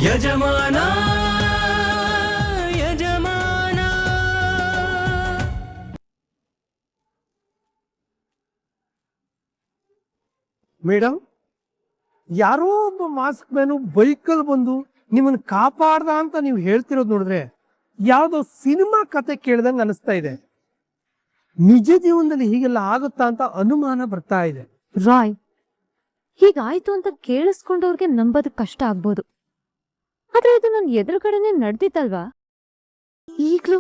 ಯಜಮಾನ ಯಜಮಾನ. ಮೇಡಮ್, ಯಾರೋ ಒಬ್ಬ ಮಾಸ್ಕ್ ಮ್ಯಾನು ಬೈಕಲ್ಲಿ ಬಂದು ನಿಮ್ಮನ್ನು ಕಾಪಾಡ್ದ ಅಂತ ನೀವು ಹೇಳ್ತಿರೋದು ನೋಡಿದ್ರೆ ಯಾವ್ದೋ ಸಿನಿಮಾ ಕತೆ ಕೇಳ್ದಂಗೆ ಅನಿಸ್ತಾ ಇದೆ. ನಿಜ ಜೀವನದಲ್ಲಿ ಹೀಗೆಲ್ಲ ಆಗುತ್ತಾ ಅಂತ ಅನುಮಾನ ಬರ್ತಾ ಇದೆ. ರಾಯ್, ಹೀಗಾಯ್ತು ಅಂತ ಕೇಳಿಸ್ಕೊಂಡವ್ರಿಗೆ ನಂಬೋದಕ್ ಕಷ್ಟ ಆಗ್ಬೋದು, ಆದ್ರೆ ಇದು ನನ್ ಎದುರುಗಡೆನೆ ನಡ್ದಿತ್ತಲ್ವಾ. ಈಗ್ಲೂ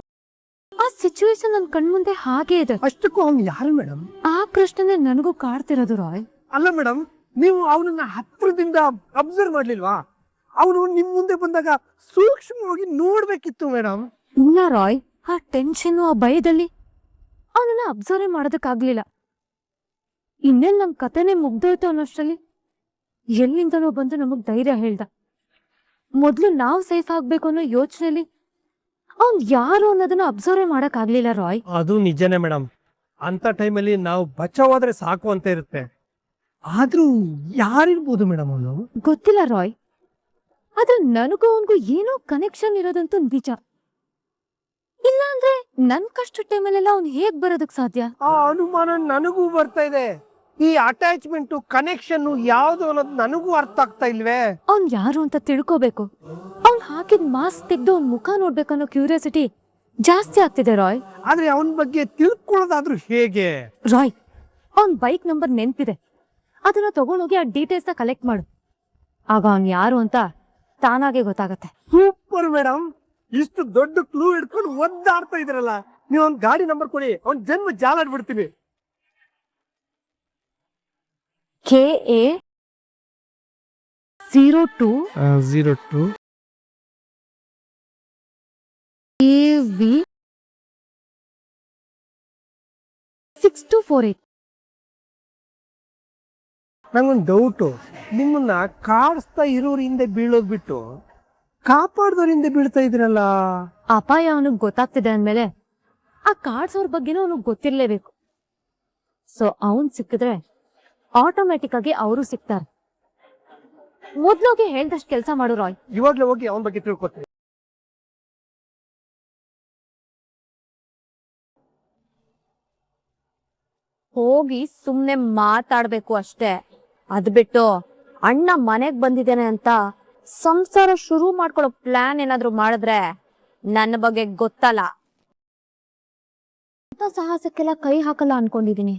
ಆ ಸಿಚುವೇಶನ್ ನನ್ ಕಣ್ಮುಂದೆ ಹಾಗೆ ಇದೆ. ಅಷ್ಟಕ್ಕೂ ಅವ್ನು ಯಾರು ಮೇಡಮ್? ಆ ಪ್ರಶ್ನೆ ನನಗೂ ಕಾಡ್ತಿರೋದು ರಾಯ್. ಅಲ್ಲ ಮೇಡಮ್, ನೀವು ಅವನನ್ನ ಹತ್ರದಿಂದ ಅಬ್ಸರ್ವ್ ಮಾಡ್ಲಿಲ್ವಾ? ಅವನು ನಿಮ್ ಮುಂದೆ ಬಂದಾಗ ಸೂಕ್ಷ್ಮವಾಗಿ ನೋಡ್ಬೇಕಿತ್ತು ಮೇಡಮ್. ಇಲ್ಲ ರಾಯ್, ಆ ಟೆನ್ಷನ್ ಆ ಭಯದಲ್ಲಿ ಅವನನ್ನ ಅಬ್ಸರ್ವ್ ಮಾಡೋದಕ್ಕಾಗ್ಲಿಲ್ಲ. ಇನ್ನೇನ್ ನಮ್ ಕತೆನೆ ಮುಗ್ದೋಯ್ತು ಅನ್ನೋಷ್ಟರಲ್ಲಿ ಎಲ್ಲಿಂದನೋ ಬಂದು ನಮಗ್ ಧೈರ್ಯ ಹೇಳ್ದ. ಮೊದ್ಲು ನಾವ್ ಸೇಫ್ ಆಗ್ಬೇಕು ಅನ್ನೋ ಯೋಚನೆಯಲ್ಲಿ ಅವ್ನ್ ಯಾರು ಅನ್ನೋದನ್ನ ಅಬ್ಸರ್ವ್ ಮಾಡಕ್ ಆಗ್ಲಿಲ್ಲ ರಾಯ್. ಅದು ನಿಜನೇ ಮೇಡಮ್. ಅಂತ ಟೈಮಲ್ಲಿ ನಾವು ಬಚಾವಾದ್ರೆ ಸಾಕು ಅಂತ ಇರುತ್ತೆ. ಆದ್ರೂ ಯಾರಿರ್ಬೋದು ಮೇಡಮ್ ಅವನು? ಗೊತ್ತಿಲ್ಲ ರಾಯ್, ಆದ್ರೆ ನನಗೂ ಅವನ್ಗೂ ಏನೋ ಕನೆಕ್ಷನ್ ಇರೋದಂತೂ ನಿಜ. ಇಲ್ಲ ಅಂದ್ರೆ ನನ್ ಕಷ್ಟ ಟೈಮಲ್ಲೆಲ್ಲ ಅವ್ನ್ ಹೇಗ್ ಬರೋದಕ್ ಸಾಧ್ಯ? ಆ ಅನುಮಾನ ನನಗೂ ಬರ್ತಾ ಇದೆ. ಈ ಅಟ್ಯಾಚ್ಮೆಂಟ್ ಕನೆಕ್ಷನ್ ಯಾವ್ದು ಅನ್ನೋದು ನನಗೂ ಅರ್ಥ ಆಗ್ತಾ ಇಲ್ವೇ. ಅವ್ನ್ ಯಾರು ಅಂತ ತಿಳ್ಕೋಬೇಕು. ಅವ್ನ್ ಹಾಕಿದ್ ಮಾಸ್ಕ್ ತೆಗ್ದು ಅವ್ನ್ ಮುಖ ನೋಡ್ಬೇಕನ್ನೋ ಕ್ಯೂರಿಯಾಸಿಟಿ ಜಾಸ್ತಿ ಆಗ್ತಿದೆ ರಾಯ್. ಆದ್ರೆ ಅವನ ಬಗ್ಗೆ ತಿಳ್ಕೊಳ್ಳೋದಾದ್ರೂ ಹೇಗೆ? ರಾಯ್, ಅವ್ನ್ ಬೈಕ್ ನಂಬರ್ ನೆನ್ಪಿದೆ, ಅದನ್ನ ತಗೊಂಡೋಗಿ ಆ ಡೀಟೇಲ್ಸ್ ನ ಕಲೆಕ್ಟ್ ಮಾಡು. ಆಗ ಅವ್ನ್ ಯಾರು ಅಂತ ತಾನಾಗೆ ಗೊತ್ತಾಗತ್ತೆ. ಸೂಪರ್ ಮೇಡಮ್, ಇಷ್ಟು ದೊಡ್ಡ ಕ್ಲೂ ಹಿಡ್ಕೊಂಡು ಒದ್ದಾಡ್ತಾ ಇದ್ರಲ್ಲ. ನೀವು ಅವ್ನ ಗಾಡಿ ನಂಬರ್ ಕೊಡಿ, ಅವ್ನ ಜನ್ಮ ಜಾಲಾಡ್ಬಿಡ್ತೀನಿ. KA 02 02 AV 6248. ನಂಗೊಂದು ಡೌಟು, ನಿಮ್ಮನ್ನ ಕಾಡಿಸ್ತಾ ಇರೋರ್ ಹಿಂದೆ ಬೀಳೋದ್ ಬಿಟ್ಟು ಕಾಪಾಡ್ದವ್ರ ಹಿಂದೆ ಬೀಳ್ತಾ ಇದ್ರಲ್ಲ. ಅಪಾಯ ಅವನಿಗೆ ಗೊತ್ತಾಗ್ತಿದೆ ಅಂದ್ಮೇಲೆ ಆ ಕಾರ್ಡ್ಸ್ ಬಗ್ಗೆನೂ ಅವನಿಗೆ ಗೊತ್ತಿರ್ಲೇಬೇಕು. ಸೊ ಅವನ್ ಸಿಕ್ಕಿದ್ರೆ ಆಟೋಮ್ಯಾಟಿಕ್ ಆಗಿ ಅವರು ಸಿಗ್ತಾರೆ. ಮೊದ್ಲೋಗಿ ಹೇಳ್ದಷ್ಟು ಕೆಲಸ ಮಾಡು ರಾಯ್. ಇವಾಗ್ಲೇ ಹೋಗಿ ಅವನ ಬಗ್ಗೆ ತಿಳ್ಕೊತೀನಿ. ಹೋಗಿ ಸುಮ್ನೆ ಮಾತಾಡ್ಬೇಕು ಅಷ್ಟೇ. ಅದ್ ಬಿಟ್ಟು ಅಣ್ಣ ಮನೆಗ್ ಬಂದಿದ್ದೇನೆ ಅಂತ ಸಂಸಾರ ಶುರು ಮಾಡ್ಕೊಳ್ಳೋ ಪ್ಲಾನ್ ಏನಾದ್ರು ಮಾಡಿದ್ರೆ ನನ್ನ ಬಗ್ಗೆ ಗೊತ್ತಲ್ಲ. ಅಂತ ಸಾಹಸಕ್ಕೆಲ್ಲ ಕೈ ಹಾಕಲ್ಲ ಅನ್ಕೊಂಡಿದೀನಿ.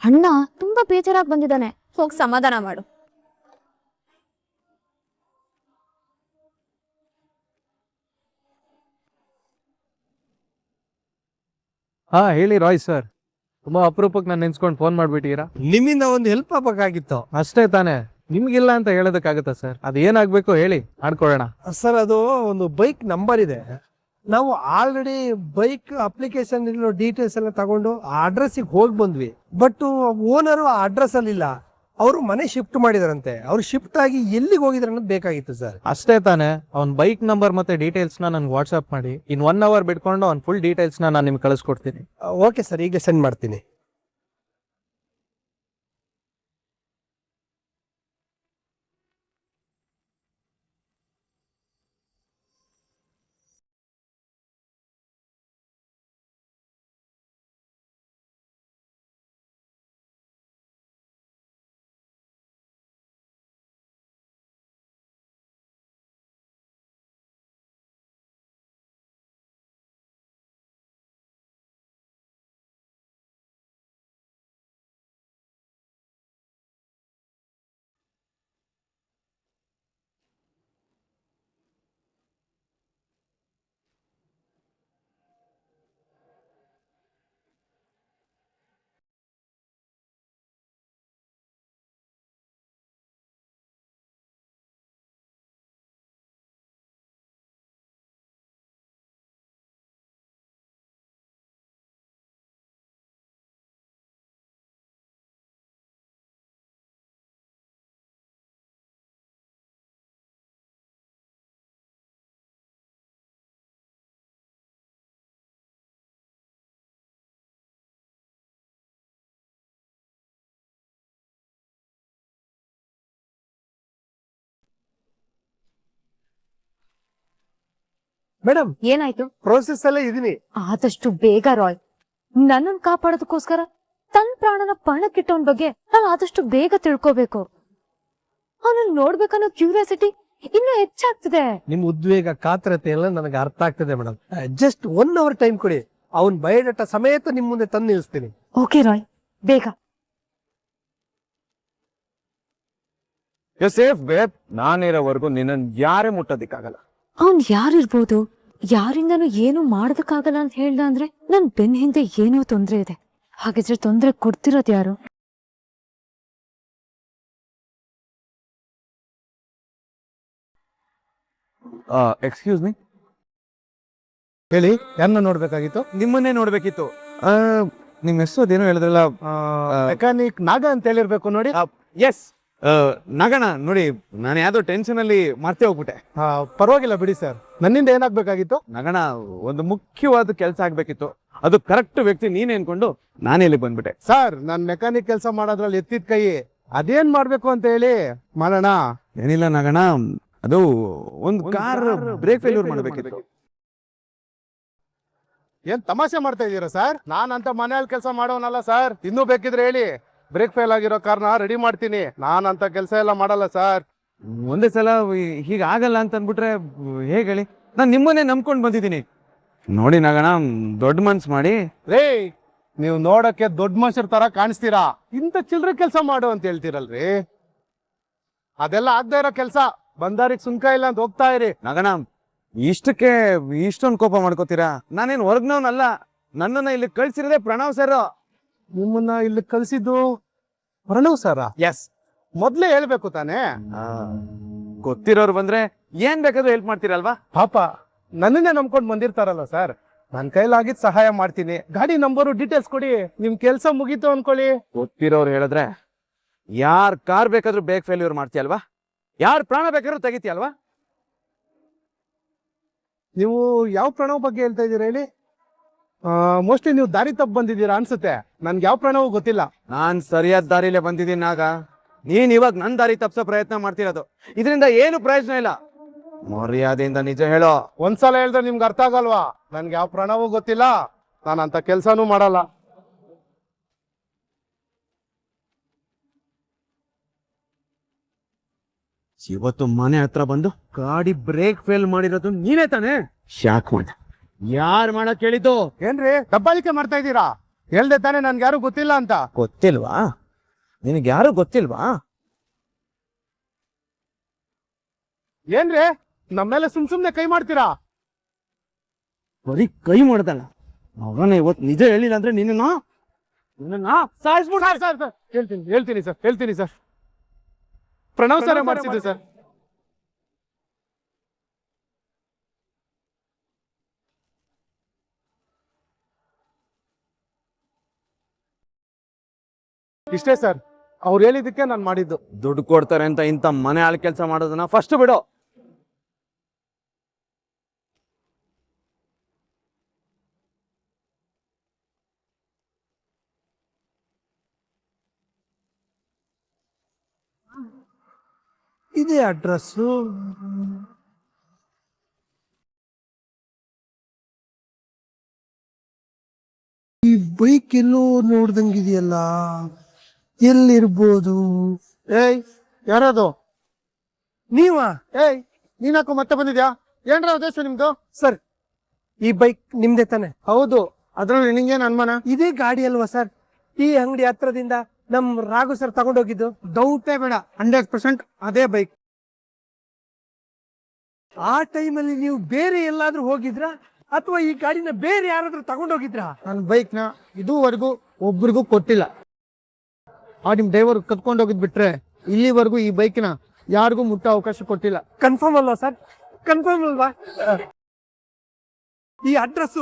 ಅಣ್ಣ ತುಂಬಾ ಬೇಜಾರಾಗಿ ಬಂದಿದ್ದಾನೆ, ಹೋಗಿ ಸಮಾಧಾನ ಮಾಡು. ಹಾ ಹೇಳಿ ರಾಯ್ ಸರ್, ತುಂಬಾ ಅಪರೂಪಕ್ಕೆ ನಾನು ನೆನ್ಸ್ಕೊಂಡು ಫೋನ್ ಮಾಡ್ಬಿಟ್ಟಿರಾ. ನಿಮ್ಮಿಂದ ಒಂದು ಹೆಲ್ಪ್ ಆಗ್ಬೇಕಾಗಿತ್ತು. ಅಷ್ಟೇ ತಾನೇ, ನಿಮ್ಗಿಲ್ಲ ಅಂತ ಹೇಳೋದಕ್ಕಾಗತ್ತಾ ಸರ್? ಅದು ಏನಾಗ್ಬೇಕು ಹೇಳಿ, ಮಾಡ್ಕೊಳ್ಳೋಣ. ಸರ್, ಅದು ಒಂದು ಬೈಕ್ ನಂಬರ್ ಇದೆ. ನಾವು ಆಲ್ರೆಡಿ ಬೈಕ್ ಅಪ್ಲಿಕೇಶನ್ ಇರೋ ಡೀಟೇಲ್ಸ್ ಎಲ್ಲ ತಗೊಂಡು ಆ ಅಡ್ರೆಸ್ಸಿಗೆ ಹೋಗಿ ಬಂದ್ವಿ. ಬಟ್ ಓನರು ಆ ಅಡ್ರೆಸ್ ಅಲ್ಲಿ ಇಲ್ಲ. ಅವರು ಮನೆ ಶಿಫ್ಟ್ ಮಾಡಿದಾರಂತೆ. ಅವ್ರು ಶಿಫ್ಟ್ ಆಗಿ ಎಲ್ಲಿಗೆ ಹೋಗಿದ್ರು ಅನ್ನೋದು ಬೇಕಾಗಿತ್ತು ಸರ್. ಅಷ್ಟೇ ತಾನೇ, ಅವ್ನ ಬೈಕ್ ನಂಬರ್ ಮತ್ತೆ ಡೀಟೇಲ್ಸ್ನ ನನ್ಗೆ ವಾಟ್ಸ್ಆಪ್ ಮಾಡಿ. ಇನ್ 1 hour ಬಿಟ್ಕೊಂಡು ಅವ್ನ ಫುಲ್ ಡೀಟೇಲ್ಸ್ನ ನಾನು ನಿಮ್ಗೆ ಕಳಿಸ್ಕೊಡ್ತೀನಿ. ಓಕೆ ಸರ್, ಈಗಲೇ ಸೆಂಡ್ ಮಾಡ್ತೀನಿ. ಮೇಡಮ್ ಏನಾಯ್ತು? ಪ್ರೋಸೆಸ್ ಅಲ್ಲೇ ಇದೀನಿ. ಆದಷ್ಟು ಬೇಗ ರಾಯ್, ನನ್ನನ್ ಕಾಪಾಡೋದಕ್ಕೋಸ್ಕರ ತನ್ನ ಪ್ರಾಣನ ಪಣಕ್ಕಿಟ್ಟವನ್ ಬಗ್ಗೆ ನಾನು ಆದಷ್ಟು ಬೇಗ ತಿಳ್ಕೋಬೇಕು. ಅವನನ್ನ ನೋಡ್ಬೇಕನ್ನೋ ಕ್ಯೂರಿಯಾಸಿಟಿ ಇನ್ನೂ ಹೆಚ್ಚಾಗ್ತಿದೆ. ನಿಮ್ ಉದ್ವೇಗ ಕಾತರತೆ ಎಲ್ಲ ನನಗೆ ಅರ್ಥ ಆಗ್ತದೆ ಮೇಡಮ್. ಜಸ್ಟ್ 1 hour ಟೈಮ್ ಕೊಡಿ, ಅವನ್ ಬಯೋಡಾಟಾ ಸಮೇತ ನಿಮ್ ಮುಂದೆ ತಂದು ನಿಲ್ಲಿಸ್ತೀನಿ. ಓಕೆ ರಾಯ್, ಬೇಗ. You safe babe. ನಾನಿರೋವರೆಗೂ ನಿನ್ನ ಯಾರೇ ಮುಟ್ಟೋದಿಕ್ಕಾಗಲ್ಲ. ಅವನ್ ಯಾರಿರ್ಬೋದು, ಯಾರಿಂದನೂ ಏನು ಮಾಡೋದಕ್ಕಾಗಲ್ಲ ಅಂತ ಹೇಳ್ದ ಅಂದ್ರೆ ನನ್ ಬೆನ್ ಹಿಂದೆ ಏನೋ ತೊಂದ್ರೆ ಇದೆ. ಹಾಗಿದ್ರೆ ತೊಂದ್ರೆ ಕೊಡ್ತಿರೋದ್ ಯಾರು? Excuse me. ಹೇಳಿ, ಯಾರನ್ನ ನೋಡ್ಬೇಕಾಗಿತ್ತು? ನಿಮ್ಮನ್ನೇ ನೋಡ್ಬೇಕಿತ್ತು. ನಿಮ್ ಹೆಸರು ಅದೇನೋ ಹೇಳಿದ್ರಲ್ಲ, ಮೆಕ್ಯಾನಿಕ್ ನಾಗ ಅಂತ ಹೇಳಿರ್ಬೇಕು ನೋಡಿ. ಎಸ್ ನಗಣ. ನೋಡಿ, ನಾನು ಯಾವ್ದೋ ಟೆನ್ಷನ್ ಅಲ್ಲಿ ಮರ್ತೇ ಹೋಗ್ಬಿಟ್ಟೆ. ಪರವಾಗಿಲ್ಲ ಬಿಡಿ ಸರ್, ನನ್ನಿಂದ ಏನಾಗ್ಬೇಕಾಗಿತ್ತು? ನಗಣ, ಒಂದು ಮುಖ್ಯವಾದ ಕೆಲಸ ಆಗ್ಬೇಕಿತ್ತು. ಅದು ಕರೆಕ್ಟ್ ವ್ಯಕ್ತಿ ನೀನೇ ಅನ್ಕೊಂಡು ನಾನೇ ಇಲ್ಲಿ ಬಂದ್ಬಿಟ್ಟೆ. ಸರ್, ನಾನ್ ಮೆಕ್ಯಾನಿಕ್ ಕೆಲಸ ಮಾಡೋದ್ರಲ್ಲಿ ಎತ್ತಿದ ಕೈ, ಅದೇನ್ ಮಾಡ್ಬೇಕು ಅಂತ ಹೇಳಿ ಮಾಡೋಣ. ಏನಿಲ್ಲ ನಗಣ, ಅದು ಒಂದು ಕಾರ್ ಬ್ರೇಕ್ ಫೇಲ್ಯೂರ್ ಮಾಡ್ಬೇಕಿತ್ತು. ಏನ್ ತಮಾಷೆ ಮಾಡ್ತಾ ಇದೀರಾ ಸರ್? ನಾನಂತ ಮನೆಯಲ್ಲಿ ಕೆಲಸ ಮಾಡೋನಲ್ಲ ಸರ್. ಇನ್ನೂ ಬೇಕಿದ್ರೆ ಹೇಳಿ, ಬ್ರೇಕ್ ಫೇಲ್ ಆಗಿರೋ ಕಾರ್ನ ರೆಡಿ ಮಾಡ್ತೀನಿ. ನಾನಂತ ಕೆಲಸ ಎಲ್ಲ ಮಾಡಲ್ಲ ಸರ್. ಒಂದೇ ಸಲ ಹೀಗೆ ಆಗಲ್ಲ ಅಂತ ಅಂದ್ಬಿಟ್ರೆ ಹೇಗೆ ಹೇಳಿ? ನಾನು ನಿಮ್ಮನ್ನೇ ನಂಬ್ಕೊಂಡು ಬಂದಿದ್ದೀನಿ. ನೋಡಿ ನಗಣ, ದೊಡ್ಡ ಮನ್ಸು ಮಾಡಿ. ರೇ, ನೀವು ನೋಡಕ್ಕೆ ದೊಡ್ಡ ಮನುಷ್ಯರ ತರ ಕಾಣಿಸ್ತೀರಾ, ಇಂಥ ಚಿಲ್ಲರೆ ಕೆಲಸ ಮಾಡು ಅಂತ ಹೇಳ್ತೀರಲ್ರಿ. ಅದೆಲ್ಲ ಆಗದೆ ಇರೋ ಕೆಲಸ. ಬಂದಾರಿಗೆ ಸುಂಕ ಇಲ್ಲ ಅಂತ ಹೋಗ್ತಾ ಇರಿ. ನಗಣ, ಇಷ್ಟಕ್ಕೆ ಇಷ್ಟೊಂದು ಕೋಪ ಮಾಡ್ಕೋತೀರಾ? ನಾನೇನು ಹೊರಗ್ನವನಲ್ಲ. ನನ್ನನ್ನ ಇಲ್ಲಿ ಕಳ್ಸಿರೋದೇ ಪ್ರಣವ್ ಸರ್. ನಿಮ್ಮನ್ನ ಇಲ್ಲಿ ಕಳ್ಸಿದ್ದು ಪ್ರಣವ್ ಸರ? ಎಸ್. ಮೊದ್ಲೇ ಹೇಳ್ಬೇಕು ತಾನೇ. ಗೊತ್ತಿರೋರು ಬಂದ್ರೆ ಏನ್ ಬೇಕಾದ್ರೂ ಹೆಲ್ಪ್ ಮಾಡ್ತೀರಲ್ವಾ? ಪಾಪ ನನ್ನನ್ನೇ ನಂಬ್ಕೊಂಡು ಬಂದಿರ್ತಾರಲ್ಲ ಸರ್. ನನ್ ಕೈಲಾಗಿದ್ ಸಹಾಯ ಮಾಡ್ತೀನಿ. ಗಾಡಿ ನಂಬರು ಡೀಟೇಲ್ಸ್ ಕೊಡಿ, ನಿಮ್ ಕೆಲ್ಸ ಮುಗೀತು ಅನ್ಕೊಳ್ಳಿ. ಗೊತ್ತಿರೋರು ಹೇಳಿದ್ರೆ ಯಾರ್ ಕಾರ್ ಬೇಕಾದ್ರೂ ಬೇಗ ಫೇಲ್ಯೂರ್ ಮಾಡ್ತೀಯಲ್ವಾ? ಯಾರ್ ಪ್ರಾಣ ಬೇಕಾದ್ರೂ ತೆಗಿತೀಯಲ್ವಾ? ನೀವು ಯಾವ ಪ್ರಣವ್ ಬಗ್ಗೆ ಹೇಳ್ತಾ ಇದೀರಾ ಹೇಳಿ? ಮೋಸ್ಟ್ಲಿ ನೀವು ದಾರಿ ತಪ್ಪು ಬಂದಿದ್ದೀರಾ ಅನ್ಸುತ್ತೆ. ನನ್ಗೆ ಯಾವ ಪ್ರಣವ್ ಗೊತ್ತಿಲ್ಲ. ನಾನ್ ಸರಿಯಾದ ದಾರಿಲೇ ಬಂದಿದ್ದೀನಿ ಆಗ. ನೀನ್ ಇವಾಗ ನನ್ ದಾರಿ ತಪ್ಸೋ ಪ್ರಯತ್ನ ಮಾಡ್ತಿರೋದು. ಇದರಿಂದ ಏನು ಪ್ರಯೋಜನ ಇಲ್ಲ. ಮರ್ಯಾದೆಯಿಂದ ನಿಜ ಹೇಳೋ. ಒಂದ್ಸಲ ಹೇಳಿದ್ರೆ ನಿಮ್ಗೆ ಅರ್ಥ ಆಗಲ್ವಾ? ನನ್ಗೆ ಯಾವ ಪ್ರಣವ್ ಗೊತ್ತಿಲ್ಲ, ನಾನಂತ ಕೆಲ್ಸಾನು ಮಾಡಲ್ಲ. ಇವತ್ತು ಮನೆ ಹತ್ರ ಬಂದು ಗಾಡಿ ಬ್ರೇಕ್ ಫೇಲ್ ಮಾಡಿರೋದು ನೀನೇ ತಾನೇ? ಶಾಕ್ ಮಾಡ. ಯಾರ್ ಮಾಡಕ್ ಹೇಳಿದ್ದು? ಏನ್ರಿ ದಬ್ಬಾಳಿಕೆ ಮಾಡ್ತಾ ಇದ್ದೀರಾ? ಹೇಳ್ದೆ ತಾನೇ ನನ್ಗೆ ಯಾರು ಗೊತ್ತಿಲ್ಲ ಅಂತ. ಗೊತ್ತಿಲ್ವಾ? ನಿನಗೆ ಯಾರು ಗೊತ್ತಿಲ್ವಾ? ಏನ್ರಿ ನಮ್ಮೆಲ್ಲ ಸುಮ್ನೆ ಕೈ ಮಾಡ್ತೀರಾ? ಬರೀ ಕೈ ಮಾಡ್ದಲ್ಲ, ಅವನ ಇವತ್ತು ನಿಜ ಹೇಳಿಲ್ಲ ಅಂದ್ರೆ ನಿನ್ನ ಸಾಯಿಸ್ಬಿಡ. ಸರ್ ಹೇಳ್ತೀನಿ ಸರ್. ಪ್ರಣವ್ ಸರ್ ಮಾಡಿಸಿದ್ದು ಸರ್. ಇಷ್ಟೇ ಸರ್, ಅವ್ರು ಹೇಳಿದ್ದಕ್ಕೆ ನಾನು ಮಾಡಿದ್ದು. ದುಡ್ಡು ಕೊಡ್ತಾರೆ ಅಂತ ಇಂಥ ಮನೆ ಆಳ್ ಕೆಲಸ ಮಾಡೋದನ್ನ ಫಸ್ಟ್ ಬಿಡು. ಇದೇ ಅಡ್ರೆಸ್ಸು. ಈ ಬೈಕ್ ಎಲ್ಲೋ ನೋಡ್ದಂಗಿದೆಯಲ್ಲ, ಎಲ್ಲಿರ್ಬೋದು? ಏಯ್, ಯಾರದು? ನೀವಾ? ಏಯ್, ನೀನಾಕೋ ಮತ್ತೆ ಬಂದಿದ್ಯಾ? ಏನ್ರ ಉದ್ದೇಶ ನಿಮ್ದು? ಸರ್, ಈ ಬೈಕ್ ನಿಮ್ದೆ ತಾನೆ? ಹೌದು. ಅದ್ರಲ್ಲಿ ನಿಂಗೇನು ಅನುಮಾನ? ಇದೇ ಗಾಡಿ ಅಲ್ವಾ ಸರ್ ಈ ಅಂಗಡಿ ಹತ್ರದಿಂದ ನಮ್ ರಾಘು ಸರ್ ತಗೊಂಡೋಗಿದ್ದು? ಡೌಟೇ ಬೇಡ, 100% ಅದೇ ಬೈಕ್. ಆ ಟೈಮಲ್ಲಿ ನೀವು ಬೇರೆ ಎಲ್ಲಾದ್ರೂ ಹೋಗಿದ್ರಾ ಅಥವಾ ಈ ಗಾಡಿನ ಬೇರೆ ಯಾರಾದ್ರೂ ತಗೊಂಡೋಗಿದ್ರಾ? ನನ್ನ ಬೈಕ್ನ ಇದುವರೆಗೂ ಒಬ್ರಿಗೂ ಕೊಟ್ಟಿಲ್ಲ. ನಿಮ್ ಡ್ರೈವರ್ ಕತ್ಕೊಂಡು ಹೋಗಿದ್ ಬಿಟ್ರೆ ಇಲ್ಲಿವರೆಗೂ ಈ ಬೈಕ್ನ ಯಾರಿಗೂ ಮುಟ್ಟೋ ಅವಕಾಶ ಕೊಟ್ಟಿಲ್ಲ. ಕನ್ಫರ್ಮ್ ಅಲ್ವಾ ಸರ್? ಕನ್ಫರ್ಮ್ ಅಲ್ವಾ? ಈ ಅಡ್ರೆಸ್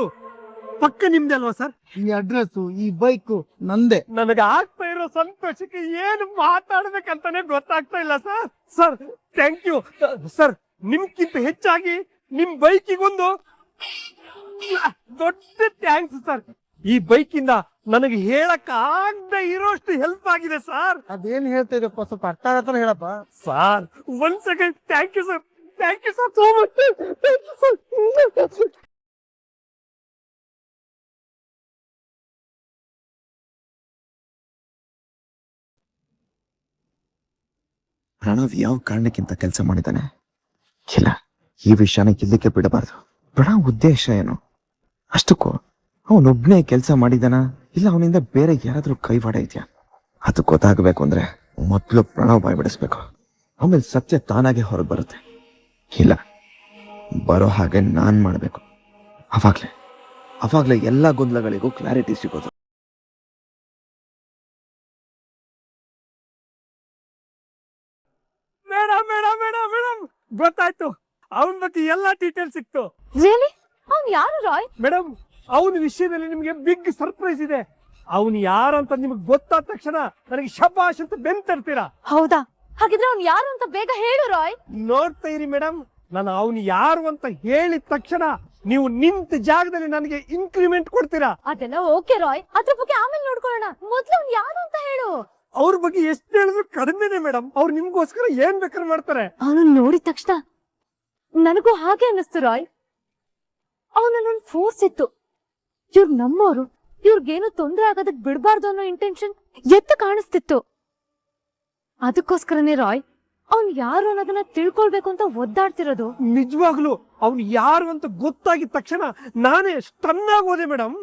ಪಕ್ಕ ನಿಮ್ದೆ ಅಲ್ವಾ ಸರ್? ಈ ಅಡ್ರೆಸ್, ಈ ಬೈಕ್ ನಂದೆ. ನನಗೆ ಆಗ್ತಾ ಇರೋ ಸಂತೋಷಕ್ಕೆ ಏನು ಮಾತಾಡ್ಬೇಕಂತಾನೆ ಗೊತ್ತಾಗ್ತಾ ಇಲ್ಲ sir. Sir, thank you sir. ನಿಮ್ಗಿಂತ ಹೆಚ್ಚಾಗಿ ನಿಮ್ ಬೈಕಿಗೊಂದು ದೊಡ್ಡ ಥ್ಯಾಂಕ್ಸ್ ಸರ್. ಈ ಬೈಕಿಂದ ನನಗೆ ಹೇಳಕ್ ಆಗದೆ ಇರೋಷ್ಟು ಹೆಲ್ಪ್ ಆಗಿದೆ ಸರ್. ಅದೇನ್ ಹೇಳ್ತಾ ಇದಪ್ಪ, ಸ್ವಲ್ಪ ಅರ್ಥ ಆಗತ್ತಾನೆ ಹೇಳಪ್ಪ. Sir, 1 second. Thank you sir, thank you sir, so much. Pranav ಯಾವ ಕಾರಣಕ್ಕಿಂತ ಕೆಲಸ ಮಾಡಿದ್ದಾನೆ? ಇಲ್ಲ, ಈ ವಿಷಯನ ಇಲ್ಲಿಗೆ ಬಿಡಬಾರ್ದು. ಪ್ರಣವ್ ಉದ್ದೇಶ ಏನು? ಅಷ್ಟಕ್ಕೂ ಅವನೊಬ್ನೇ ಕೆಲಸ ಮಾಡಿದಾನ, ಇಲ್ಲ ಅವನಿಂದ ಬೇರೆ ಯಾರಾದ್ರೂ ಕೈವಾಡ ಇದೆಯಾ? ಅದು ಗೊತ್ತಾಗಬೇಕು ಅಂದ್ರೆ ಮೊದಲು ಪ್ರಣವ್ ಬಾಯ್ ಬಿಡಿಸ್ಬೇಕು. ಆಮೇಲೆ ಸತ್ಯ ತಾನಾಗೆ ಹೊರಗೆ ಬರುತ್ತೆ. ಇಲ್ಲ, ಬರೋ ಹಾಗೆ ನಾನ್ ಮಾಡ್ಬೇಕು. ಅವಾಗ್ಲೇ ಎಲ್ಲಾ ಗೊಂದಲಗಳಿಗೂ ಕ್ಲಾರಿಟಿ ಸಿಗೋದು. ಮೇಡಮ್ ಮೇಡಮ್ ಮೇಡಮ್ ಮೇಡಮ್ ಗೊತ್ತಾಯ್ತು, ಅವನ ಬಗ್ಗೆ ಎಲ್ಲಾ ಡೀಟೇಲ್ ಸಿಕ್ತು. ರಿಯಲಿ? ಅವ್ನು ಯಾರು ರಾಯ್? ಮೇಡಮ್, ಅವನ ವಿಷಯದಲ್ಲಿ ನಿಮ್ಗೆ ಬಿಗ್ ಸರ್ಪ್ರೈಸ್ ಇದೆ. ಅವನು ಯಾರು ಅಂತ ನಿಮ್ಗೆ ಗೊತ್ತಾದ ತಕ್ಷಣ ನನಗೆ ಶಬಾಷ್ ಅಂತ ಬೆನ್ ತರ್ತೀರಾ. ಹೌದಾ? ಹಾಗಿದ್ರೆ ಅವ್ನು ಯಾರು ಅಂತ ಬೇಗ ಹೇಳು ರಾಯ್. ನೋಡ್ತಾ ಇರಿ ಮೇಡಮ್, ನಾನು ಅವನು ಯಾರು ಅಂತ ಹೇಳಿದ ತಕ್ಷಣ ನೀವು ನಿಂತ ಜಾಗದಲ್ಲಿ ನನಗೆ ಇನ್ಕ್ರಿಮೆಂಟ್ ಕೊಡ್ತೀರಾ. ಅದೆಲ್ಲ ಓಕೆ ರಾಯ್, ಅದ್ರ ಬಗ್ಗೆ ಆಮೇಲೆ ನೋಡ್ಕೊಳ್ಳೋಣ. ಮೊದ್ಲು ಅವ್ನು ಯಾರು ಅಂತ ಹೇಳು. ಅವ್ರ ಬಗ್ಗೆ ಎಷ್ಟು ಹೇಳಿದ್ರು ಕಡಿಮೆನೆ ಮೇಡಮ್. ಅವ್ರು ನಿಮ್ಗೋಸ್ಕರ ಏನ್ ಬೇಕಾದ್ರೂ ಮಾಡ್ತಾರೆ. ಅವನು ನೋಡಿದ ತಕ್ಷಣ ನನಗೂ ಹಾಗೆ ಅನ್ನಿಸ್ತು ರಾಯ್. ಅವನನ್ನೊಂದು ಫೋರ್ಸ್ ಇತ್ತು. ಇವ್ರು ನಮ್ಮೋರು, ಇವ್ರಿಗೇನು ತೊಂದರೆ ಆಗೋದಕ್ ಬಿಡ್ಬಾರ್ದು ಅನ್ನೋ ಇಂಟೆನ್ಷನ್ ಎತ್ತು ಕಾಣಿಸ್ತಿತ್ತು. ಅದಕ್ಕೋಸ್ಕರನೇ ರಾಯ್ ಅವ್ನು ಯಾರು ಅನ್ನೋದನ್ನ ತಿಳ್ಕೊಳ್ಬೇಕು ಅಂತ ಒದ್ದಾಡ್ತಿರೋದು. ನಿಜವಾಗ್ಲು ಅವ್ನು ಯಾರು ಅಂತ ಗೊತ್ತಾಗಿದ ತಕ್ಷಣ ನಾನೇ ಸ್ಟನ್ ಆಗೋದೆ ಮೇಡಮ್.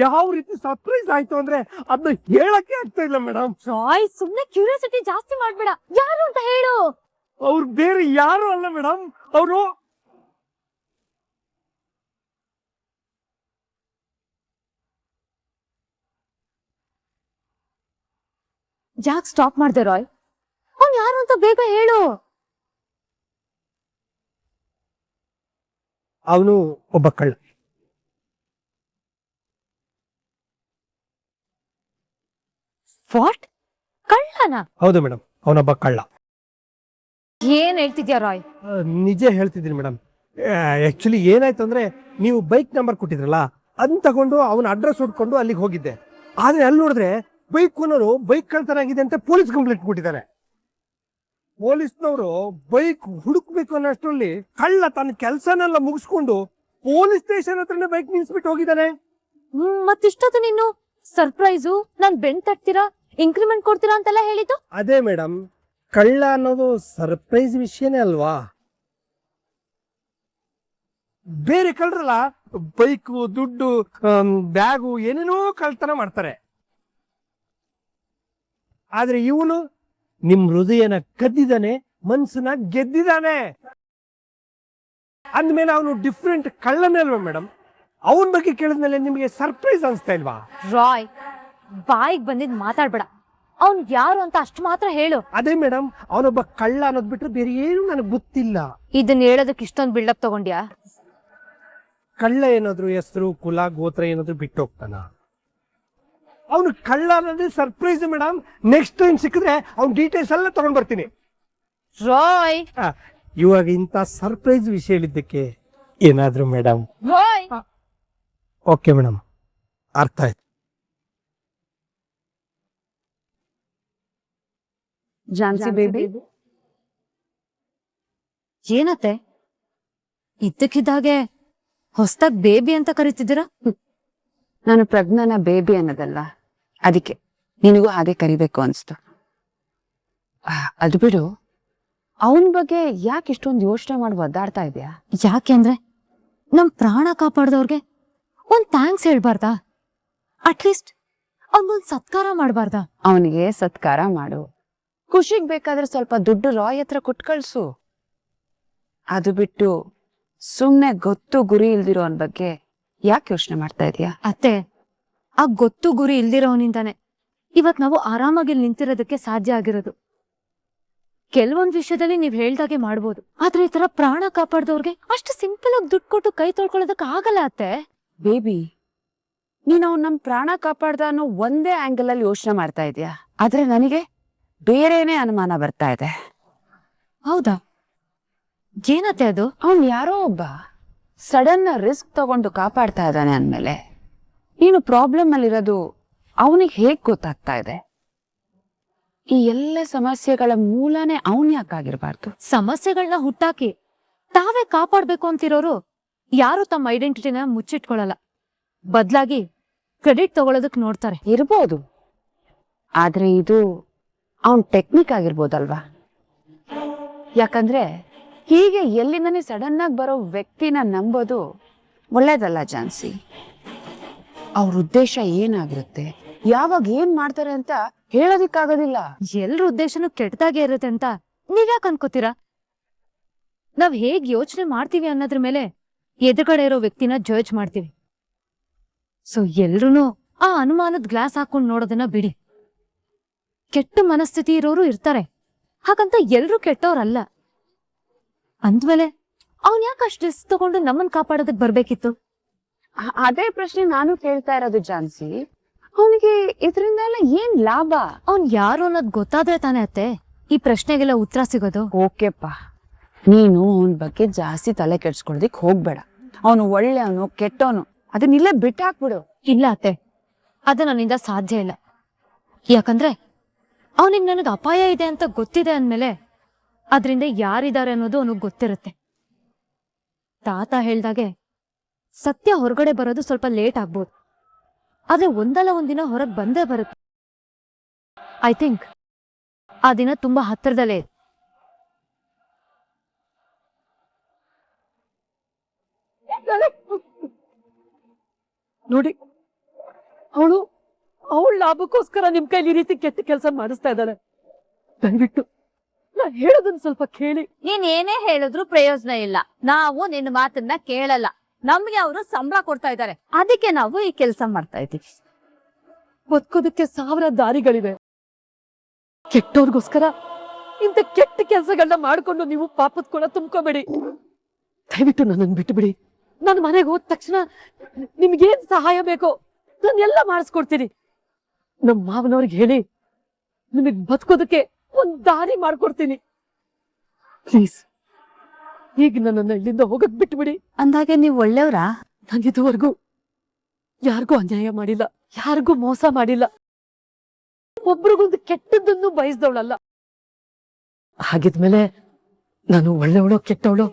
ಯಾವ ರೀತಿ ಸರ್ಪ್ರೈಸ್ ಆಯ್ತು ಅಂದ್ರೆ ಅದನ್ನ ಹೇಳಕ್ಕೆ ಆಗ್ತಾ ಇಲ್ಲ ಮೇಡಮ್. ರಾಯ್, ಸುಮ್ನೆ ಕ್ಯೂರಿಯಾಸಿಟಿ ಜಾಸ್ತಿ ಮಾಡ್ಬೇಡ. ಯಾರು ಅಂತ ಹೇಳು. ಅವ್ರು ಬೇರೆ ಯಾರು ಅಲ್ಲ ಮೇಡಮ್, ಅವರು ಯಾಕೆ ಸ್ಟಾಪ್ ಮಾಡ್ದೆ ರಾಯ್? ಅವ್ನು ಯಾರು ಅಂತ ಬೇಗ ಹೇಳು. ಅವನು ಒಬ್ಬ ಕಳ್ಳ. ವಾಟ್? ಕಳ್ಳನ? ಹೌದು ಮೇಡಮ್, ಅವನೊಬ್ಬ ಕಳ್ಳ. ಏನ್ ಹೇಳ್ತಿದ್ಯಾ ರಾಯ್? ನಿಜ ಹೇಳ್ತಿದ್ದೀನಿ ಮೇಡಮ್. ಆಕ್ಚುಲಿ ಏನಾಯ್ತು ಅಂದ್ರೆ, ನೀವು ಬೈಕ್ ನಂಬರ್ ಕೊಟ್ಟಿದ್ರಲ್ಲ, ಅದನ್ನ ತಗೊಂಡು ಅವನ ಅಡ್ರೆಸ್ ಹುಡ್ಕೊಂಡು ಅಲ್ಲಿಗೆ ಹೋಗಿದ್ದೆ. ಆದ್ರೆ ಅಲ್ಲಿ ನೋಡಿದ್ರೆ ಬೈಕ್ ಓನರು ಬೈಕ್ ಕಳ್ತನ ಆಗಿದೆ ಅಂತ ಪೊಲೀಸ್ ಕಂಪ್ಲೇಂಟ್ ಕೊಟ್ಟಿದ್ದಾರೆ. ಪೊಲೀಸ್ನವರು ಬೈಕ್ ಹುಡುಕ್ಬೇಕು ಅನ್ನೋಷ್ಟರಲ್ಲಿ ಕಳ್ಳ ತನ್ನ ಕೆಲಸನೆಲ್ಲ ಮುಗಿಸ್ಕೊಂಡು ಪೊಲೀಸ್ ಸ್ಟೇಷನ್ ಹತ್ರನೇ ಬೈಕ್ ನಿಲ್ಸ್ಬಿಟ್ಟು ಹೋಗಿದ್ದಾನೆ. ಮತ್ತಿಷ್ಟೊತ್ತು ನೀನು ಸರ್ಪ್ರೈಸು, ನಾನ್ ಬೆನ್ ತಟ್ತೀರಾ, ಇನ್ಕ್ರಿಮೆಂಟ್ ಕೊಡ್ತೀರಾ ಅಂತೆಲ್ಲ ಹೇಳಿದ್ದು? ಅದೇ ಮೇಡಮ್, ಕಳ್ಳ ಅನ್ನೋದು ಸರ್ಪ್ರೈಸ್ ವಿಷಯನೇ ಅಲ್ವಾ. ಬೇರೆ ಕಳ್ಳರಲ್ಲ ಬೈಕು, ದುಡ್ಡು, ಬ್ಯಾಗು ಏನೇನೋ ಕಳ್ತನ ಮಾಡ್ತಾರೆ. ಆದ್ರೆ ಇವನು ನಿಮ್ ಹೃದಯನ ಕದ್ದಿದ್ದಾನೆ, ಮನ್ಸನ್ನ ಗೆದ್ದಿದ್ದಾನೆ. ಅಂದ್ಮೇಲೆ ಅವನು ಡಿಫ್ರೆಂಟ್ ಕಳ್ಳನೇ ಅಲ್ವಾ ಮೇಡಮ್? ಅವನ ಬಗ್ಗೆ ಕೇಳಿದ್ಮೇಲೆ ನಿಮ್ಗೆ ಸರ್ಪ್ರೈಸ್ ಅನ್ಸ್ತಾ ಇಲ್ವಾ? ರಾಯ್, ಬಾಯಿಗೆ ಬಂದಿದ್ ಮಾತಾಡ್ಬೇಡ. ಅವ್ನ್ ಯಾರು ಅಂತ ಅಷ್ಟು ಮಾತ್ರ ಹೇಳು. ಅದೇ ಮೇಡಮ್, ಅವನೊಬ್ಬ ಕಳ್ಳ ಅನ್ನೋದ್ ಬಿಟ್ರೆ ಬೇರೆ ಏನು ನನಗೆ ಗೊತ್ತಿಲ್ಲ. ಇದನ್ನ ಹೇಳೋದಕ್ಕೆ ಇಷ್ಟೊಂದು ಬಿಲ್ಡಪ್ ತಗೊಂಡ್ಯಾ? ಕಳ್ಳ ಏನಾದ್ರು ಹೆಸರು, ಕುಲ, ಗೋತ್ರ ಏನಾದ್ರು ಬಿಟ್ಟು ಹೋಗ್ತಾನ? ಅವನು ಕಳ್ಳ ಅನ್ನೋದೇ ಸರ್ಪ್ರೈಸ್ ಮೇಡಮ್. ನೆಕ್ಸ್ಟ್ ಟೈಮ್ ಸಿಕ್ಕಿದ್ರೆ ಅವ್ನ ಡೀಟೇಲ್ಸ್ ಎಲ್ಲ ತಗೊಂಡ್ ಬರ್ತೀನಿ. ರಾಯ್, ಇವಾಗ ಇಂಥ ಸರ್ಪ್ರೈಸ್ ವಿಷಯ ಹೇಳಿದ್ದಕ್ಕೆ ಏನಾದ್ರು ಮೇಡಮ್? ರಾಯ್, ಓಕೆ ಮೇಡಮ್, ಅರ್ಥ ಆಯ್ತು. ಜಾನ್ಸಿ ಬೇಬಿ, ಏನತ್ತೆ ಇದ್ದಕ್ಕಿದ್ದಾಗೆ ಹೊಸ್ದಾಗ್ ಬೇಬಿ ಅಂತ ಕರಿತಿದ್ದೀರಾ? ನಾನು ಪ್ರಜ್ಞಾನ ಬೇಬಿ ಅನ್ನೋದಲ್ಲ, ಅದಕ್ಕೆ ನಿನಗೂ ಹಾಗೆ ಕರಿಬೇಕು ಅನ್ಸ್ತು. ಅದು ಬಿಡು, ಅವನ ಬಗ್ಗೆ ಯಾಕೆ ಇಷ್ಟೊಂದು ಯೋಚನೆ ಮಾಡಿ ಒದ್ದಾಡ್ತಾ ಇದೆಯಾ? ಯಾಕೆ ಅಂದ್ರೆ ನಮ್ ಪ್ರಾಣ ಕಾಪಾಡ್ದವ್ರಿಗೆ ಒಂದ್ ಥ್ಯಾಂಕ್ಸ್ ಹೇಳ್ಬಾರ್ದಾ? ಅಟ್ಲೀಸ್ಟ್ ಅವ್ನಿಗೊಂದ್ ಸತ್ಕಾರ ಮಾಡ್ಬಾರ್ದಾ? ಅವನಿಗೆ ಸತ್ಕಾರ ಮಾಡು, ಖುಷಿಗ್ ಬೇಕಾದ್ರೆ ಸ್ವಲ್ಪ ದುಡ್ಡು ರಾಯ್ ಹತ್ರ ಕೊಟ್ಟು ಕಳ್ಸು. ಅದು ಬಿಟ್ಟು ಸುಮ್ನೆ ಗೊತ್ತು ಗುರಿ ಇಲ್ದಿರೋ ಅವನ ಬಗ್ಗೆ ಯಾಕೆ ಯೋಚನೆ ಮಾಡ್ತಾ ಇದೀಯಾ? ಅತ್ತೆ, ಆ ಗೊತ್ತು ಗುರಿ ಇಲ್ದಿರೋನಿಂದಾನೆ ಇವತ್ ನಾವು ಆರಾಮಾಗಿ ನಿಂತಿರೋದಕ್ಕೆ ಸಾಧ್ಯ ಆಗಿರೋದು. ಕೆಲವೊಂದ್ ವಿಷಯದಲ್ಲಿ ನೀವ್ ಹೇಳ್ದಾಗೆ ಮಾಡ್ಬೋದು, ಆದ್ರೆ ಈ ತರ ಪ್ರಾಣ ಕಾಪಾಡ್ದವ್ರಿಗೆ ಅಷ್ಟು ಸಿಂಪಲ್ ಆಗಿ ದುಡ್ಡು ಕೊಟ್ಟು ಕೈ ತೊಳ್ಕೊಳ್ಳೋದಕ್ಕೆ ಆಗಲ್ಲ ಅತ್ತೆ. ಬೇಬಿ, ನೀನ್ ಅವ್ನು ನಮ್ ಪ್ರಾಣ ಕಾಪಾಡ್ದ ಅನ್ನೋ ಒಂದೇ ಆಂಗಲ್ ಅಲ್ಲಿ ಯೋಚನೆ ಮಾಡ್ತಾ ಇದೀಯಾ, ಆದ್ರೆ ನನಗೆ ಬೇರೆನೆ ಅನುಮಾನ ಬರ್ತಾ ಇದೆ. ಹೌದಾ? ಏನತ್ತೆ ಅದು? ಅವನ್ ಯಾರೋ ಒಬ್ಬ ಸಡನ್ ರಿಸ್ಕ್ ತಗೊಂಡು ಕಾಪಾಡ್ತಾ ಇದ್ದಾನೆ ಅಂದ್ಮೇಲೆ ನೀನು ಪ್ರಾಬ್ಲಮ್ ಅಲ್ಲಿರೋದು ಅವನಿಗೆ ಹೇಗ್ ಗೊತ್ತಾಗ್ತಾ ಇದೆ? ಈ ಎಲ್ಲ ಸಮಸ್ಯೆಗಳ ಮೂಲನೇ ಅವನ್ ಯಾಕಾಗಿರ್ಬಾರ್ದು? ಸಮಸ್ಯೆಗಳನ್ನ ಹುಟ್ಟಾಕಿ ತಾವೇ ಕಾಪಾಡ್ಬೇಕು ಅಂತಿರೋರು ಯಾರು ತಮ್ಮ ಐಡೆಂಟಿಟಿನ ಮುಚ್ಚಿಟ್ಕೊಳ್ಳಲ್ಲ, ಬದ್ಲಾಗಿ ಕ್ರೆಡಿಟ್ ತಗೊಳ್ಳೋದಕ್ ನೋಡ್ತಾರೆ. ಇರ್ಬೋದು, ಆದ್ರೆ ಇದು ಅವನ್ ಟೆಕ್ನಿಕ್ ಆಗಿರ್ಬೋದಲ್ವಾ? ಯಾಕಂದ್ರೆ ಹೀಗೆ ಎಲ್ಲಿಂದನೇ ಸಡನ್ ಆಗಿ ಬರೋ ವ್ಯಕ್ತಿನ ನಂಬೋದು ಒಳ್ಳೇದಲ್ಲ ಝಾನ್ಸಿ. ಅವ್ರ ಉದ್ದೇಶ ಏನಾಗಿರುತ್ತೆ, ಯಾವಾಗ ಏನ್ ಮಾಡ್ತಾರೆ ಅಂತ ಹೇಳೋದಿಕ್ಕಾಗೋದಿಲ್ಲ. ಎಲ್ರ ಉದ್ದೇಶನೂ ಕೆಟ್ಟದಾಗೆ ಇರುತ್ತೆ ಅಂತ ನೀವ್ಯಾಕೆ ಅನ್ಕೋತೀರಾ? ನಾವ್ ಹೇಗ್ ಯೋಚನೆ ಮಾಡ್ತೀವಿ ಅನ್ನೋದ್ರ ಮೇಲೆ ಎದುರುಗಡೆ ಇರೋ ವ್ಯಕ್ತಿನ ಜಡ್ಜ್ ಮಾಡ್ತೀವಿ. ಸೊ ಎಲ್ರೂ ಆ ಅನುಮಾನದ ಗ್ಲಾಸ್ ಹಾಕೊಂಡ್ ನೋಡೋದನ್ನ ಬಿಡಿ. ಕೆಟ್ಟ ಮನಸ್ಥಿತಿ ಇರೋರು ಇರ್ತಾರೆ, ಹಾಗಂತ ಎಲ್ರೂ ಕೆಟ್ಟವ್ರಲ್ಲ. ಅಂದ್ಮೇಲೆ ಅವನ್ ಯಾಕೆ ಅಷ್ಟು ರಿಸ್ಕ್ ತಗೊಂಡು ನಮ್ಮನ್ ಕಾಪಾಡೋದಕ್ ಬರ್ಬೇಕಿತ್ತು? ಅದೇ ಪ್ರಶ್ನೆ ನಾನು ಕೇಳ್ತಾ ಇರೋದು ಝಾನ್ಸಿ. ಅವನಿಗೆ ಇದರಿಂದ ಎಲ್ಲ ಏನ್ ಲಾಭ? ಅವ್ನ್ ಯಾರು ಅನ್ನೋದ್ ಗೊತ್ತಾದ್ರೆ ತಾನೇ ಅತ್ತೆ ಈ ಪ್ರಶ್ನೆಗೆಲ್ಲ ಉತ್ತರ ಸಿಗೋದು. ಓಕೆಪ್ಪ, ನೀನು ಅವನ ಬಗ್ಗೆ ಜಾಸ್ತಿ ತಲೆ ಕೆಡ್ಸ್ಕೊಳೋದಿಕ್ ಹೋಗ್ಬೇಡ. ಅವನು ಒಳ್ಳೆಯವನು ಕೆಟ್ಟವನು ಅದನ್ನಿಲ್ಲ ಬಿಟ್ಟಾಕ್ಬಿಡು. ಇಲ್ಲ ಅತ್ತೆ, ಅದು ನನ್ನಿಂದ ಸಾಧ್ಯ ಇಲ್ಲ. ಯಾಕಂದ್ರೆ ಅವನಿಗೆ ನನಗೆ ಅಪಾಯ ಇದೆ ಅಂತ ಗೊತ್ತಿದೆ ಅಂದ್ಮೇಲೆ ಅದರಿಂದ ಯಾರಿದ್ದಾರೆ ಅನ್ನೋದು ಅವನಿಗೆ ಗೊತ್ತಿರುತ್ತೆ. ತಾತ ಹೇಳ್ದಾಗೆ ಸತ್ಯ ಹೊರಗಡೆ ಬರೋದು ಸ್ವಲ್ಪ ಲೇಟ್ ಆಗ್ಬೋದು, ಆದ್ರೆ ಒಂದಲ್ಲ ಒಂದಿನ ಹೊರಗೆ ಬಂದೇ ಬರುತ್ತೆ. ಐ ಥಿಂಕ್ ಆ ದಿನ ತುಂಬಾ ಹತ್ತಿರದಲ್ಲೇ ಇದೆ. ನೋಡಿ, ಅವಳ ಲಾಭಕ್ಕೋಸ್ಕರ ನಿಮ್ ಕೈಲಿ ಈ ರೀತಿ ಕೆಟ್ಟ ಕೆಲಸ ಮಾಡಿಸ್ತಾ ಇದ್ದಾಳೆ. ದಯವಿಟ್ಟು ನಾ ಹೇಳೋದನ್ನ ಸ್ವಲ್ಪ ಕೇಳಿ. ನೀನ್ ಏನೇ ಹೇಳಿದ್ರು ಪ್ರಯೋಜನ ಇಲ್ಲ. ನಾವು ನಿನ್ನ ಮಾತನ್ನ ಕೇಳಲ್ಲ. ನಮ್ಗೆ ಅವರು ಸಂಬಳ ಕೊಡ್ತಾ ಇದ್ದಾರೆ, ಅದಕ್ಕೆ ನಾವು ಈ ಕೆಲಸ ಮಾಡ್ತಾ ಇದ್ದೀವಿ. ಬದುಕೋದಕ್ಕೆ 1000 ದಾರಿಗಳಿವೆ. ಕೆಟ್ಟವ್ರಿಗೋಸ್ಕರ ಇಂಥ ಕೆಟ್ಟ ಕೆಲಸಗಳನ್ನ ಮಾಡ್ಕೊಂಡು ನೀವು ಪಾಪದ ಕೊಳ ತುಂಬ್ಕೋಬೇಡಿ. ದಯವಿಟ್ಟು ನನ್ನನ್ನು ಬಿಟ್ಟು ಬಿಡಿ. ನನ್ನ ಮನೆಗೆ ಹೋದ ತಕ್ಷಣ ನಿಮ್ಗೇನ್ ಸಹಾಯ ಬೇಕೋ ನಾನೆಲ್ಲ ಮಾಡಿಸ್ಕೊಡ್ತೀನಿ. ನಮ್ಮ ಮಾವನವ್ರಿಗೆ ಹೇಳಿ ನಿಮಗ್ ಬದುಕೋದಕ್ಕೆ ಒಂದ್ ದಾರಿ ಮಾಡ್ಕೊಡ್ತೀನಿ. ಪ್ಲೀಸ್ ಈಗ ನನ್ನನ್ನ ಇಲ್ಲಿಂದ ಹೋಗಕ್ ಬಿಟ್ಬಿಡಿ. ಅಂದಾಗೆ ನೀವ್ ಒಳ್ಳೆಯವ್ರಾ? ನಾನು ಇದುವರೆಗೂ ಯಾರಿಗೂ ಅನ್ಯಾಯ ಮಾಡಿಲ್ಲ, ಯಾರಿಗೂ ಮೋಸ ಮಾಡಿಲ್ಲ, ಒಬ್ರಿಗೊಂದು ಕೆಟ್ಟದ್ದನ್ನು ಬಯಸ್ದವಳಲ್ಲ. ಹಾಗಿದ್ಮೇಲೆ ನಾನು ಒಳ್ಳೆವಳೋ ಕೆಟ್ಟವಳೋ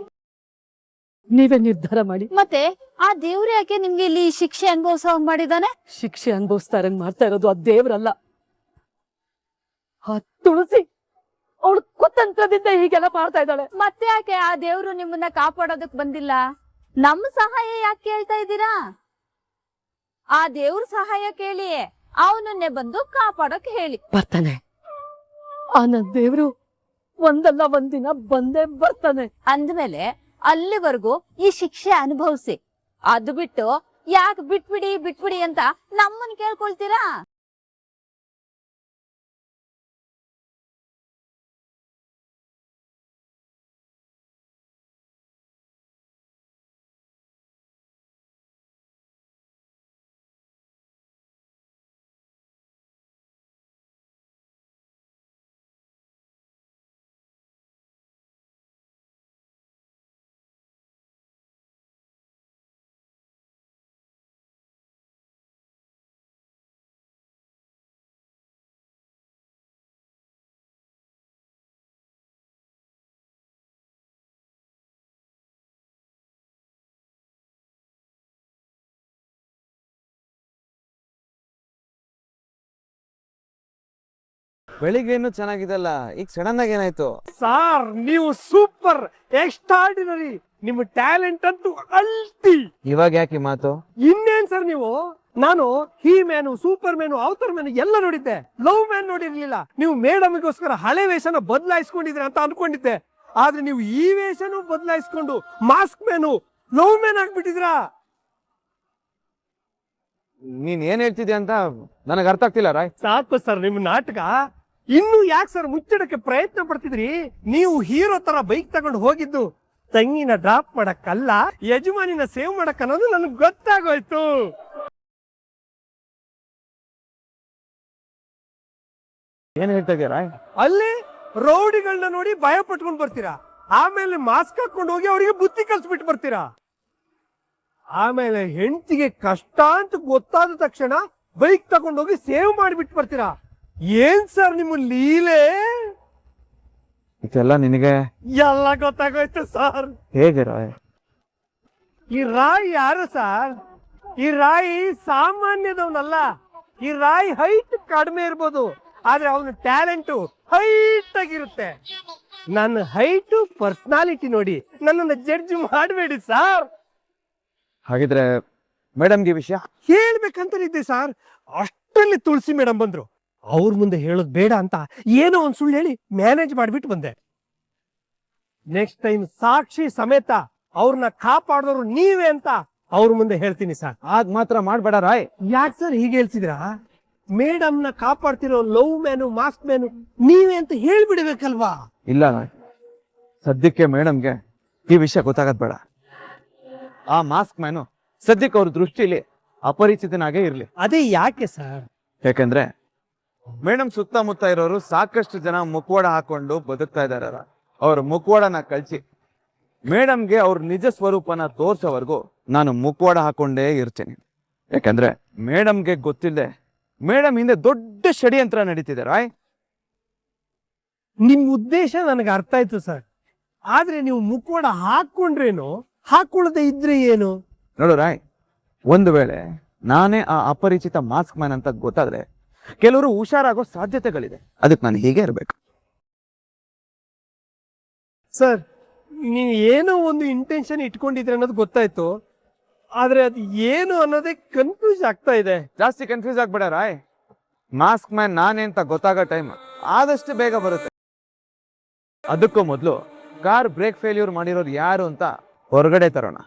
ನೀವೇ ನಿರ್ಧಾರ ಮಾಡಿ. ಮತ್ತೆ ಆ ದೇವ್ರ ಯಾಕೆ ನಿಮ್ಗೆ ಇಲ್ಲಿ ಶಿಕ್ಷೆ ಅನುಭವಿಸೋ ಮಾಡಿದಾನೆ? ಶಿಕ್ಷೆ ಅನುಭವಿಸ್ತಾ ಇರಂಗ್ ಮಾಡ್ತಾ ಇರೋದು ಆ ದೇವ್ರಲ್ಲ, ಆ ತುಳಸಿ. ಅವಳು ಕುತಂತ್ರದಿಂದ ಹೀಗೆಲ್ಲ ಮಾಡ್ತಾ ಇದ್ದಾಳೆ. ಮತ್ತೆ ಯಾಕೆ ಆ ದೇವ್ರು ನಿಮ್ಮನ್ನ ಕಾಪಾಡೋದಕ್ ಬಂದಿಲ್ಲ? ನಮ್ ಸಹಾಯ ಯಾಕೆ ಕೇಳ್ತಾ ಇದ್ದೀರಾ? ಆ ದೇವ್ರ ಸಹಾಯ ಕೇಳಿ ಅವನನ್ನೇ ಬಂದು ಕಾಪಾಡಕ್ ಹೇಳಿ. ಬರ್ತಾನೆ ಆ ನನ್ ದೇವ್ರು, ಒಂದಲ್ಲ ಒಂದಿನ ಬಂದೇ ಬರ್ತಾನೆ. ಅಂದ್ಮೇಲೆ ಅಲ್ಲಿವರೆಗೂ ಈ ಶಿಕ್ಷೆ ಅನುಭವಿಸಿ, ಅದು ಬಿಟ್ಟು ಯಾಕೆ ಬಿಟ್ಬಿಡಿ ಅಂತ ನಮ್ಮನ್ ಕೇಳ್ಕೊಳ್ತೀರಾ? ಬೆಳಿಗ್ಗೆನು ಚೆನ್ನಾಗಿದಲ್ಲ, ಈಗ ಸಡನ್ ಆಗಿ ಏನಾಯ್ತು? ಸಾರ್ ನೀವು ಸೂಪರ್, ಎಕ್ಸ್ಟ್ರಾರ್ಡಿನರಿ. ನಿಮ್ಮ ಟ್ಯಾಲೆಂಟ್ ಅಂತೂ ಅಲ್ಟಿ. ಇವಾಗ ಯಾಕೆ ಮಾತು? ಇನ್ನೇನ್ ಸರ್ ನೀವು? ನಾನು He Man, Superman, Avatar man ಎಲ್ಲ ನೋಡಿದ್ದೆ, ಲವ್ ಮ್ಯಾನ್ ನೋಡಿರ್ಲಿಲ್ಲ. ನೀವು ಮೇಡಮ್ಗೋಸ್ಕರ ಹಳೆ ವೇಷನ ಬದಲಾಯಿಸ್ಕೊಂಡಿದ್ರೆ ಅಂತ ಅನ್ಕೊಂಡಿದ್ದೆ, ಆದ್ರೆ ನೀವು ಈ ವೇಷನು ಬದಲಾಯಿಸ್ಕೊಂಡು ಮಾಸ್ಕ್ ಮ್ಯಾನು, ಲವ್ ಮ್ಯಾನ್ ಆಗ್ಬಿಟ್ಟಿದ್ರಾ? ನೀನ್ ಏನ್ ಹೇಳ್ತಿದ್ಯಾ ಅಂತ ನನಗೆ ಅರ್ಥ ಆಗ್ತಿಲ್ಲ ರಾಯ್. ಸಾಕು ಸರ್ ನಿಮ್ಮ ನಾಟಕ. ಇನ್ನು ಯಾಕೆ ಸರ್ ಮುಚ್ಚಿಡಕ್ಕೆ ಪ್ರಯತ್ನ ಪಡ್ತಿದ್ರಿ? ನೀವು ಹೀರೋ ತರ ಬೈಕ್ ತಗೊಂಡು ಹೋಗಿದ್ದು ತಂಗಿನ ಡ್ರಾಪ್ ಮಾಡಕ್ಕಲ್ಲ, ಯಜಮಾನಿನ ಸೇವ್ ಮಾಡಕ್ ಅನ್ನೋದು ನನಗೆ ಗೊತ್ತಾಗೋಯ್ತು. ಏನ್ ಹೇಳ್ತಾ ಇದೀಯ ರಾಯ್? ಅಲ್ಲಿ ರೌಡಿಗಳನ್ನ ನೋಡಿ ಭಯ ಪಟ್ಕೊಂಡು ಬರ್ತೀರಾ, ಆಮೇಲೆ ಮಾಸ್ಕ್ ಹಾಕೊಂಡು ಹೋಗಿ ಅವರಿಗೆ ಬುದ್ಧಿ ಕಲ್ಸ್ಬಿಟ್ಟು ಬರ್ತೀರಾ. ಆಮೇಲೆ ಹೆಂಡತಿಗೆ ಕಷ್ಟ ಅಂತ ಗೊತ್ತಾದ ತಕ್ಷಣ ಬೈಕ್ ತಗೊಂಡೋಗಿ ಸೇವ್ ಮಾಡಿಬಿಟ್ಟು ಬರ್ತೀರಾ. ಏನ್ ಸರ್ ನಿಮ್ಮ ಲೀಲೆ? ಇದೆಲ್ಲ ನಿನಗೆ ಎಲ್ಲ ಗೊತ್ತಾಗೋಯ್ತು ಸರ್. ಹೇಗೆ ರಾಯ್? ಈ ರಾಯ್ ಯಾರು ಸರ್? ಈ ರಾಯ್ ಸಾಮಾನ್ಯದವನಲ್ಲ. ಈ ರಾಯ್ ಹೈಟ್ ಕಡಿಮೆ ಇರ್ಬೋದು, ಆದ್ರೆ ಅವನ ಟ್ಯಾಲೆಂಟು ಹೈಟ್ ಆಗಿರುತ್ತೆ. ನನ್ನ ಹೈಟು ಪರ್ಸನಾಲಿಟಿ ನೋಡಿ ನನ್ನನ್ನು ಜಡ್ಜ್ ಮಾಡಬೇಡಿ ಸರ್. ಹಾಗಿದ್ರೆ ಮೇಡಮ್ಗೆ ಈ ವಿಷಯ ಹೇಳ್ಬೇಕಂತಲಿದ್ದೆ ಸರ್, ಅಷ್ಟರಲ್ಲಿ ತುಳಸಿ ಮೇಡಮ್ ಬಂದ್ರು. ಅವ್ರ ಮುಂದೆ ಹೇಳೋದು ಬೇಡ ಅಂತ ಏನೋ ಒಂದ್ ಸುಳ್ಳು ಹೇಳಿ ಮ್ಯಾನೇಜ್ ಮಾಡ್ಬಿಟ್ಟು ಬಂದೆ. ನೆಕ್ಸ್ಟ್ ಟೈಮ್ ಸಾಕ್ಷಿ ಸಮೇತ ಅವ್ರನ್ನ ಕಾಪಾಡಿದವ್ರು ನೀವೇ ಅಂತ ಅವ್ರ ಮುಂದೆ ಹೇಳ್ತೀನಿ ಸರ್. ಆಗ ಮಾತ್ರ ಮಾಡ್ಬೇಡ ರಾಯ್. ಯಾಕೆ ಸರ್ ಹೀಗೆ ಹೇಳ್ತಿದ್ರಾ? ಮೇಡಮ್ನ ಕಾಪಾಡ್ತಿರೋ ಲವ್ ಮ್ಯಾನು ಮಾಸ್ಕ್ ಮ್ಯಾನು ನೀವೇ ಅಂತ ಹೇಳ್ಬಿಡ್ಬೇಕಲ್ವಾ? ಇಲ್ಲ ರಾಯ್, ಸದ್ಯಕ್ಕೆ ಮೇಡಮ್ಗೆ ಈ ವಿಷಯ ಗೊತ್ತಾಗದ್ ಬೇಡ. ಆ ಮಾಸ್ಕ್ ಮ್ಯಾನು ಸದ್ಯಕ್ಕೆ ಅವ್ರ ದೃಷ್ಟಿಲಿ ಅಪರಿಚಿತನಾಗೇ ಇರ್ಲಿ. ಅದೇ ಯಾಕೆ ಸರ್? ಯಾಕಂದ್ರೆ ಮೇಡಮ್ ಸುತ್ತಮುತ್ತ ಇರೋರು ಸಾಕಷ್ಟು ಜನ ಮುಖವಾಡ ಹಾಕೊಂಡು ಬದುಕ್ತಾ ಇದಾರ. ಅವ್ರ ಮುಖವಾಡನ ಕಳ್ಸಿ ಮೇಡಮ್ಗೆ ಅವ್ರ ನಿಜ ಸ್ವರೂಪನ ತೋರ್ಸೋವರೆಗೂ ನಾನು ಮುಖವಾಡ ಹಾಕೊಂಡೇ ಇರ್ತೀನಿ. ಯಾಕಂದ್ರೆ ಮೇಡಮ್ಗೆ ಗೊತ್ತಿಲ್ಲದೆ ಮೇಡಮ್ ಹಿಂದೆ ದೊಡ್ಡ ಷಡ್ಯಂತ್ರ ನಡೀತಿದೆ ರಾಯ್. ನಿಮ್ ಉದ್ದೇಶ ನನಗೆ ಅರ್ಥ ಆಯ್ತು ಸರ್, ಆದ್ರೆ ನೀವು ಮುಖವಾಡ ಹಾಕೊಂಡ್ರೇನು ಹಾಕೊಳ್ಳದೆ ಇದ್ರೆ ಏನು? ನೋಡು ರಾಯ್, ಒಂದು ವೇಳೆ ನಾನೇ ಆ ಅಪರಿಚಿತ ಮಾಸ್ಕ್ ಮ್ಯಾನ್ ಅಂತ ಗೊತ್ತಾದ್ರೆ ಕೆಲವರು ಹುಷಾರಾಗೋ ಸಾಧ್ಯತೆಗಳಿದೆ. ಅದಕ್ಕೆ ನಾನು ಹೀಗೆ ಇರ್ಬೇಕು. ಸರ್, ನೀವು ಏನೋ ಒಂದು ಇಂಟೆನ್ಷನ್ ಇಟ್ಕೊಂಡಿದ್ರೆ ಅನ್ನೋದು ಗೊತ್ತಾಯ್ತು, ಆದ್ರೆ ಅದು ಏನು ಅನ್ನೋದೇ ಕನ್ಫ್ಯೂಸ್ ಆಗ್ತಾ ಇದೆ. ಜಾಸ್ತಿ ಕನ್ಫ್ಯೂಸ್ ಆಗ್ಬೇಡ ರಾಯ್. ಮಾಸ್ಕ್ ಮ್ಯಾನ್ ನಾನೇ ಅಂತ ಗೊತ್ತಾಗೋ ಟೈಮ್ ಆದಷ್ಟು ಬೇಗ ಬರುತ್ತೆ. ಅದಕ್ಕೂ ಮೊದಲು ಕಾರ್ ಬ್ರೇಕ್ ಫೇಲ್ಯೂರ್ ಮಾಡಿರೋರು ಯಾರು ಅಂತ ಹೊರಗಡೆ ತರೋಣ.